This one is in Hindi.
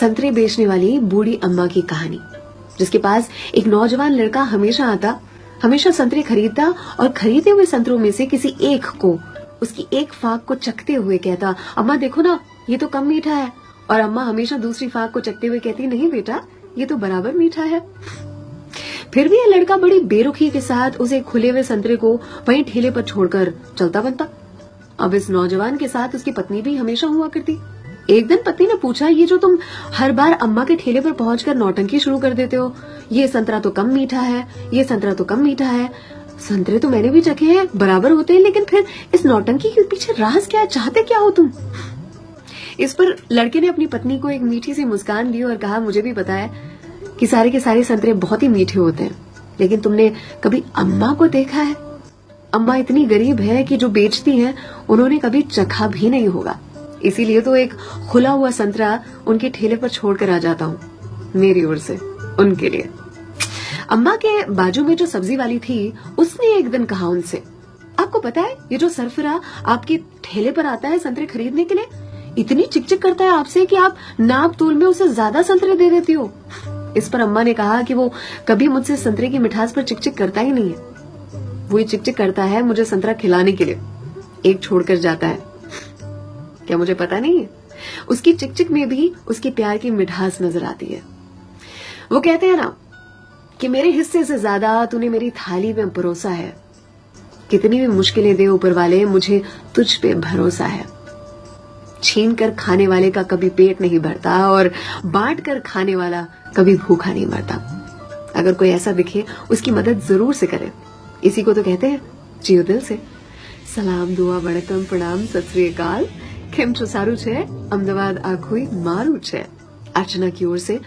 संतरे बेचने वाली बूढ़ी अम्मा की कहानी, जिसके पास एक नौजवान लड़का हमेशा आता, हमेशा संतरे खरीदता और खरीदे हुए संतरों में से किसी एक को, उसकी एक फाक को चखते हुए कहता, अम्मा देखो ना, ये तो कम मीठा है। और अम्मा हमेशा दूसरी फाक को चखते हुए कहती, नहीं बेटा, ये तो बराबर मीठा है। फिर भी यह लड़का बड़ी बेरुखी के साथ उसे खुले हुए संतरे को वहीं ठेले पर छोड़कर चलता बनता। अब इस नौजवान के साथ उसकी पत्नी भी हमेशा हुआ करती। एक दिन पत्नी ने पूछा, ये जो तुम हर बार अम्मा के ठेले पर पहुंचकर नौटंकी शुरू कर देते हो, ये संतरा तो कम मीठा है, ये संतरा तो कम मीठा है। संतरे तो मैंने भी चखे हैं, बराबर होते हैं, लेकिन फिर इस नौटंकी के पीछे राज क्या है, चाहते क्या हो तुम? इस पर लड़के ने अपनी पत्नी को एक मीठी सी मुस्कान दी और कहा, मुझे भी पता है कि सारे के सारे संतरे बहुत ही मीठे होते हैं, लेकिन तुमने कभी अम्मा को देखा है? अम्मा इतनी गरीब है कि जो बेचती हैं उन्होंने कभी चखा भी नहीं होगा, इसीलिए तो एक खुला हुआ संतरा उनके ठेले पर छोड़कर आ जाता हूँ, मेरी ओर से उनके लिए। अम्मा के बाजू में जो सब्जी वाली थी, उसने एक दिन कहा उनसे, आपको पता है ये जो सरफरा आपके ठेले पर आता है संतरे खरीदने के लिए, इतनी चिकचिक करता है आपसे कि आप नाप तोल में उसे ज्यादा संतरे दे देती हो। इस पर अम्मा ने कहा कि वो कभी मुझसे संतरे की मिठास पर चिकचिक करता ही नहीं है, वो चिकचिक करता है मुझे संतरा खिलाने के लिए, एक छोड़कर जाता है। क्या मुझे पता नहीं है? उसकी चिकचिक में भी उसके प्यार की मिठास नजर आती है। वो कहते हैं ना कि मेरे हिस्से से ज्यादा तूने मेरी थाली में परोसा है, कितनी भी मुश्किलें दे ऊपर वाले, मुझे तुझ पे भरोसा है। छीन कर खाने वाले का कभी पेट नहीं भरता और बांट कर खाने वाला कभी भूखा नहीं मरता। अगर कोई ऐसा दिखे उसकी मदद जरूर से करे, इसी को तो कहते हैं जियो दिल से। सलाम, दुआ, वणकम, प्रणाम, सत श्री अकाल, केम छो सारू छे, अहमदाबाद आखुई मारू छे। अर्चना की ओर से।